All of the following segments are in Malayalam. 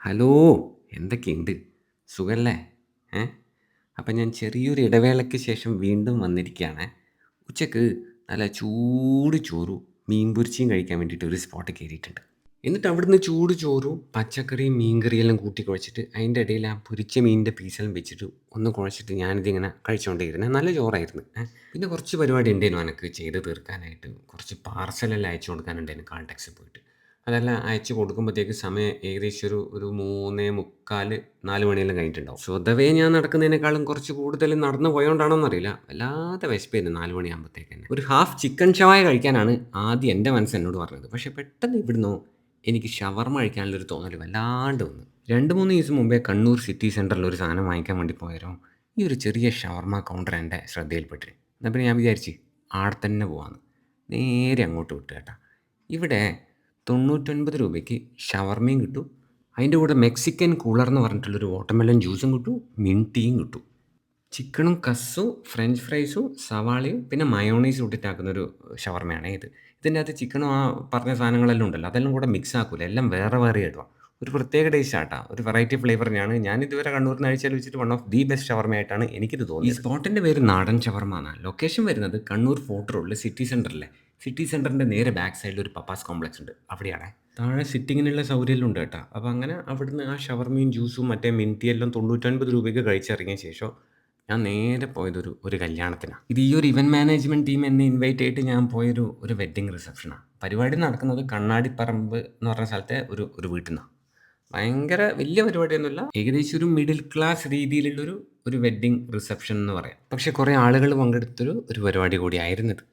ഹലോ! എന്തൊക്കെയുണ്ട്? സുഖല്ലേ? ഏ? അപ്പം ഞാൻ ചെറിയൊരു ഇടവേളയ്ക്ക് ശേഷം വീണ്ടും വന്നിരിക്കുകയാണേ. ഉച്ചക്ക് നല്ല ചൂട് ചോറും മീൻ പൊരിച്ചയും കഴിക്കാൻ വേണ്ടിയിട്ട് ഒരു സ്പോട്ടിൽ കയറിയിട്ടുണ്ട്. എന്നിട്ട് അവിടുന്ന് ചൂട് ചോറും പച്ചക്കറിയും മീൻകറിയെല്ലാം കൂട്ടി കുഴച്ചിട്ട് അതിൻ്റെ ഇടയിൽ ആ പൊരിച്ച മീനിൻ്റെ പീസെല്ലാം വെച്ചിട്ട് ഒന്ന് കുഴച്ചിട്ട് ഞാനിതിങ്ങനെ കഴിച്ചുകൊണ്ടേയിരുന്നത്. നല്ല ചോറായിരുന്നു. പിന്നെ കുറച്ച് പരിപാടി ഉണ്ടായിരുന്നു എനിക്ക് ചെയ്ത് തീർക്കാനായിട്ട്. കുറച്ച് പാർസലെല്ലാം അയച്ചു കൊടുക്കാനുണ്ടായിരുന്നു കാൾടെക്സിൽ പോയിട്ട്. അതെല്ലാം അയച്ചു കൊടുക്കുമ്പോഴത്തേക്ക് സമയം ഏകദേശം ഒരു 3:45 4 മണിയെല്ലാം കഴിഞ്ഞിട്ടുണ്ടാവും. സ്വതവേ ഞാൻ നടക്കുന്നതിനേക്കാളും കുറച്ച് കൂടുതൽ നടന്നു പോയോണ്ടാണോന്നറിയില്ല. വല്ലാതെ വിശപ്പായിരുന്നു 4 മണിയാകുമ്പോഴത്തേക്ക് തന്നെ. ഒരു ഹാഫ് ചിക്കൻ ഷവായ കഴിക്കാനാണ് ആദ്യം എൻ്റെ മനസ്സ് എന്നോട് പറഞ്ഞത്. പക്ഷേ പെട്ടെന്ന് ഇവിടുന്നോ എനിക്ക് ഷവർമ്മ കഴിക്കാനുള്ളൊരു തോന്നൽ വല്ലാണ്ട് വന്നു. 2, 3 ദിവസം മുമ്പേ കണ്ണൂർ സിറ്റി സെൻറ്ററിൽ ഒരു സാധനം വാങ്ങിക്കാൻ വേണ്ടി പോയാലോ ഈ ഒരു ചെറിയ ഷവർമ്മ കൗണ്ടർ എൻ്റെ ശ്രദ്ധയിൽപ്പെട്ടിന്. എന്നാൽ പിന്നെ ഞാൻ വിചാരിച്ച് ആടെ തന്നെ പോവാന്ന്. നേരെ അങ്ങോട്ട് വിട്ടു കേട്ടാ. ഇവിടെ 99 രൂപയ്ക്ക് ഷവർമ്മയും കിട്ടും. അതിൻ്റെ കൂടെ മെക്സിക്കൻ കൂളർ എന്ന് പറഞ്ഞിട്ടുള്ളൊരു വാട്ടർമെലൺ ജ്യൂസും കിട്ടും. മിൻറ്റ് ടീയും കിട്ടും. ചിക്കനും കസ്സും ഫ്രഞ്ച് ഫ്രൈസും സവാളയും പിന്നെ മയോണൈസും ഇട്ടിട്ടാക്കുന്നൊരു ഷവർമ്മയാണേ ഇത്. ഇതിൻ്റെ അകത്ത് ചിക്കനും ആ പറഞ്ഞ സാധനങ്ങളെല്ലാം ഉണ്ടല്ലോ അതെല്ലാം കൂടെ മിക്സ് ആക്കൂല. എല്ലാം വേറെ വേറെ ഇടുക. ഒരു പ്രത്യേക ടേസ്റ്റാട്ടാ. ഒരു വെറൈറ്റി ഫ്ലേവറിനെയാണ് ഞാനിതുവരെ കണ്ണൂരിൽ നിന്ന് കഴിച്ചതിൽ വെച്ചിട്ട് വൺ ഓഫ് ദി ബെസ്റ്റ് ഷവർമ്മയായിട്ടാണ് എനിക്കിത് തോന്നിയത്. ഈ സ്പോട്ടിൻ്റെ പേര് നാടൻ ഷവർമ്മ എന്നാണ്. ലൊക്കേഷൻ വരുന്നത് കണ്ണൂർ ഫോർട്ട് റോഡിൽ സിറ്റി സെൻറ്ററിലെ. സിറ്റി സെൻറ്ററിൻ്റെ നേരെ ബാക്ക് സൈഡിൽ ഒരു പപ്പാസ് കോംപ്ലക്സ് ഉണ്ട്. അവിടെയാണേ. താഴെ സിറ്റിങ്ങിനുള്ള സൗകര്യമെല്ലാം ഉണ്ട് കേട്ടോ. അപ്പോൾ അങ്ങനെ അവിടുന്ന് ആ ഷവർമ്മയും ജ്യൂസും മറ്റേ മിൻറ്റിയെല്ലാം 99 രൂപയ്ക്ക് കഴിച്ചിറങ്ങിയ ശേഷം ഞാൻ നേരെ പോയതൊരു കല്യാണത്തിനാണ്. ഇത് ഈ ഒരു ഇവൻറ്റ് മാനേജ്മെൻറ്റ് ടീം എന്നെ ഇൻവൈറ്റ് ചെയ്തിട്ട് ഞാൻ പോയൊരു വെഡ്ഡിങ് റിസപ്ഷനാണ്. പരിപാടി നടക്കുന്നത് കണ്ണാടിപ്പറമ്പ് എന്ന് പറഞ്ഞ സ്ഥലത്തെ ഒരു വീട്ടിൽ നിന്നാണ്. ഭയങ്കര വലിയ പരിപാടിയൊന്നുമില്ല. ഏകദേശം ഒരു മിഡിൽ ക്ലാസ് രീതിയിലുള്ളൊരു വെഡ്ഡിങ് റിസപ്ഷൻ എന്ന് പറയാം. പക്ഷേ കുറേ ആളുകൾ പങ്കെടുത്തൊരു പരിപാടി കൂടിയായിരുന്നു ഇത്.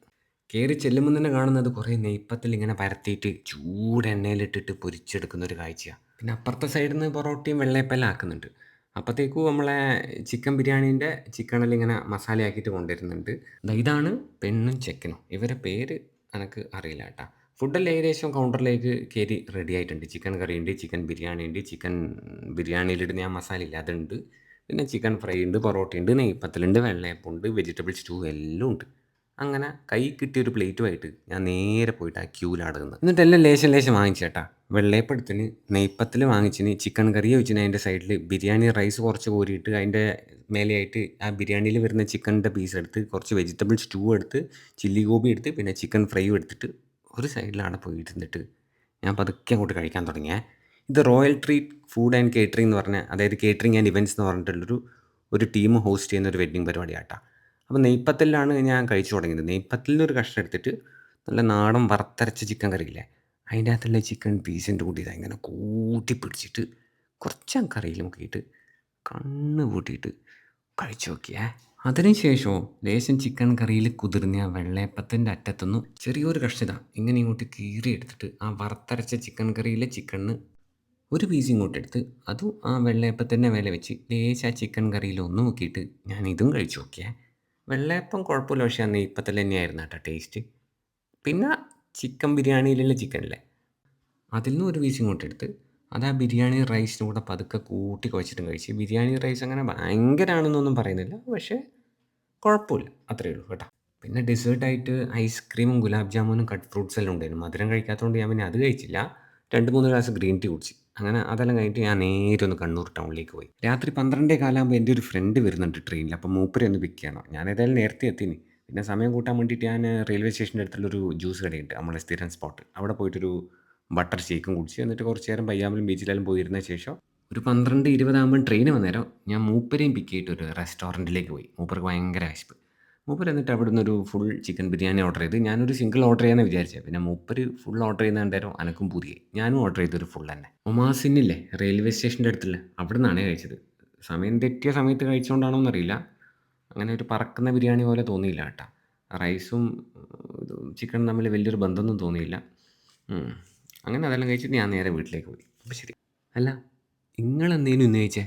കയറി ചെല്ലുമ്പോൾ തന്നെ കാണുന്നത് കുറേ നെയ്പ്പത്തിൽ ഇങ്ങനെ പരത്തിയിട്ട് ചൂട് എണ്ണയിലിട്ടിട്ട് പൊരിച്ചെടുക്കുന്ന ഒരു കാഴ്ചയാണ്. പിന്നെ അപ്പുറത്തെ സൈഡിൽ നിന്ന് പൊറോട്ടയും വെള്ളയപ്പെല്ലാം ആക്കുന്നുണ്ട്. അപ്പോഴത്തേക്കും നമ്മളെ ചിക്കൻ ബിരിയാണീൻ്റെ ചിക്കനെല്ലാം ഇങ്ങനെ മസാലയാക്കിയിട്ട് കൊണ്ടുവരുന്നുണ്ട്. ഇതാണ് പെണ്ണും ചെക്കനും. ഇവരെ പേര് എനിക്ക് അറിയില്ല കേട്ടോ. ഫുഡെല്ലാം ഏകദേശം കൗണ്ടറിലേക്ക് കയറി റെഡി ആയിട്ടുണ്ട്. ചിക്കൻ കറിയുണ്ട്, ചിക്കൻ ബിരിയാണി ഉണ്ട്, ചിക്കൻ ബിരിയാണിയിലിടുന്ന ആ മസാല ഇല്ല അതുണ്ട്. പിന്നെ ചിക്കൻ ഫ്രൈ ഉണ്ട്, പൊറോട്ടയുണ്ട്, നെയ്പ്പത്തലുണ്ട്, വെള്ളയപ്പമുണ്ട്, വെജിറ്റബിൾ സ്റ്റൂ എല്ലാം ഉണ്ട്. അങ്ങനെ കൈ കിട്ടിയൊരു പ്ലേറ്റുമായിട്ട് ഞാൻ നേരെ പോയിട്ട് ആ ക്യൂവിലാണ് നിന്നത്. എന്നിട്ടെല്ലാം ലേശം ലേശം വാങ്ങിച്ചേട്ടാ. വെള്ളയപ്പത്തിന്, നെയ്പ്പത്തിൽ വാങ്ങിച്ചിന്, ചിക്കൻ കറി വെച്ചിന്, അതിൻ്റെ സൈഡിൽ ബിരിയാണി റൈസ് കുറച്ച് കോരിയിട്ട് അതിൻ്റെ മേലെയായിട്ട് ആ ബിരിയാണിയിൽ വരുന്ന ചിക്കൻ്റെ പീസ് എടുത്ത് കുറച്ച് വെജിറ്റബിൾ സ്റ്റൂ എടുത്ത് ചില്ലി ഗോബി എടുത്ത് പിന്നെ ചിക്കൻ ഫ്രൈയും എടുത്തിട്ട് ഒരു സൈഡിലാണ് പോയിരുന്നിട്ട് ഞാൻ പതുക്കെ അങ്ങോട്ട് കഴിക്കാൻ തുടങ്ങിയേ. ഇത് royal treat food and catering എന്ന് പറഞ്ഞ അതായത് കേറ്ററിംഗ് ആൻഡ് ഇവൻറ്റ്സ് എന്ന് പറഞ്ഞിട്ടുള്ളൊരു ടീം ഹോസ്റ്റ് ചെയ്യുന്ന ഒരു വെഡ്ഡിങ് പരിപാടിയാട്ടാ. അപ്പോൾ നെയ്പ്പത്തലിലാണ് ഞാൻ കഴിച്ചു തുടങ്ങിയത്. നെയ്പ്പത്തലിനൊരു കഷ്ണം എടുത്തിട്ട് നല്ല നാടൻ വറുത്തരച്ച ചിക്കൻ കറിയില്ലേ അതിൻ്റെ അകത്തുള്ള ചിക്കൻ പീസിൻ്റെ കൂടി ഇങ്ങനെ കൂട്ടി പിടിച്ചിട്ട് കുറച്ച് കറിയിൽ മുക്കിയിട്ട് കണ്ണ് പൂട്ടിയിട്ട് കഴിച്ചു നോക്കിയേ. അതിന് ശേഷമോ ലേശം ചിക്കൻ കറിയിൽ കുതിർന്ന ആ വെള്ളയപ്പത്തിൻ്റെ അറ്റത്തുനിന്ന് ചെറിയൊരു കഷ്ണം ഇങ്ങനെ ഇങ്ങോട്ട് കീറി എടുത്തിട്ട് ആ വറുത്തരച്ച ചിക്കൻ കറിയിലെ ചിക്കനിന് ഒരു പീസ് ഇങ്ങോട്ട് എടുത്ത് അതും ആ വെള്ളയപ്പത്തിൻ്റെ മേലെ വെച്ച് ലേശം ആ ചിക്കൻ കറിയിൽ ഒന്ന് മുക്കിയിട്ട് ഞാൻ ഇതും കഴിച്ചു നോക്കിയേ. വെള്ളയപ്പം കുഴപ്പമില്ല. പക്ഷേ ആ നെയ്പ്പത്തിൽ തന്നെയായിരുന്നു കേട്ടോ ടേസ്റ്റ്. പിന്നെ ചിക്കൻ ബിരിയാണിയിലുള്ള ചിക്കനില്ലേ അതിൽ നിന്ന് ഒരു പീസ് ഇങ്ങോട്ട് എടുത്ത് അത് ആ ബിരിയാണി റൈസിൻ്റെ കൂടെ പതുക്കെ കൂട്ടി കുഴച്ചിട്ടും കഴിച്ച്. ബിരിയാണി റൈസ് അങ്ങനെ ഭയങ്കരമാണെന്നൊന്നും പറയുന്നില്ല. പക്ഷേ കുഴപ്പമില്ല. അത്രയേ ഉള്ളൂ കേട്ടോ. പിന്നെ ഡെസേർട്ടായിട്ട് ഐസ്ക്രീമും ഗുലാബ് ജാമുനും കട്ട് ഫ്രൂട്ട്സ് എല്ലാം ഉണ്ടായിരുന്നു. മധുരം കഴിക്കാത്തതുകൊണ്ട് ഞാൻ പിന്നെ അത് കഴിച്ചില്ല. 2, 3 ഗ്ലാസ് ഗ്രീൻ ടീ കുടിച്ച്. അങ്ങനെ അതെല്ലാം കഴിഞ്ഞിട്ട് ഞാൻ നേരെ ഒന്ന് കണ്ണൂർ ടൗണിലേക്ക് പോയി. രാത്രി 12:15 ആകുമ്പോൾ എൻ്റെ ഒരു ഫ്രണ്ട് വരുന്നുണ്ട് ട്രെയിനിൽ. അപ്പോൾ മൂപ്പരെ ഒന്ന് പിക്ക് ചെയ്യണം. ഞാൻ ഏതായാലും നേരത്തെ എത്തിന്. പിന്നെ സമയം കൂട്ടാൻ വേണ്ടിയിട്ട് ഞാൻ റെയിൽവേ സ്റ്റേഷൻ്റെ അടുത്തുള്ളൊരു ജ്യൂസ് കടയുണ്ട് നമ്മളെ സ്ഥിരം സ്പോട്ട്. അവിടെ പോയിട്ടൊരു ബട്ടർ ഷേക്കും കുടിച്ച് എന്നിട്ട് കുറച്ച് നേരം പയ്യാമ്പലം ബീച്ചിലെല്ലാം പോയിരുന്ന ശേഷം ഒരു 12:20 ആകുമ്പോൾ ട്രെയിൻ വന്നേരം ഞാൻ മൂപ്പരെയും പിക്ക് ചെയ്തിട്ട് ഒരു റെസ്റ്റോറൻറ്റിലേക്ക് പോയി. മൂപ്പർക്ക് ഭയങ്കര വിശപ്പ്. മൂപ്പർ എന്നിട്ട് അവിടുന്ന് ഒരു ഫുൾ ചിക്കൻ ബിരിയാണി ഓർഡർ ചെയ്ത് ഞാനൊരു സിംഗിൾ ഓർഡർ ചെയ്യാമെന്ന് വിചാരിച്ചത്. പിന്നെ മൂപ്പർ ഫുൾ ഓർഡർ ചെയ്യുന്ന കണ്ടേരം അനക്കും പുതിയ ഞാനും ഓർഡർ ചെയ്തൊരു ഫുൾ തന്നെ. ഒമാസിനില്ലേ റെയിൽവേ സ്റ്റേഷൻ്റെ അടുത്തുള്ള അവിടെ നിന്നാണ് കഴിച്ചത്. സമയം തെറ്റിയ സമയത്ത് കഴിച്ചുകൊണ്ടാണോ എന്നറിയില്ല. അങ്ങനെ ഒരു പറക്കുന്ന ബിരിയാണി പോലെ തോന്നിയില്ല കേട്ടോ. റൈസും ചിക്കനും തമ്മിൽ വലിയൊരു ബന്ധമൊന്നും തോന്നിയില്ല. അങ്ങനെ അതെല്ലാം കഴിച്ചിട്ട് ഞാൻ നേരെ വീട്ടിലേക്ക് പോയി. അപ്പോൾ ശരി. അല്ല നിങ്ങളെന്തേലും ഇന്ന് കഴിച്ചേ?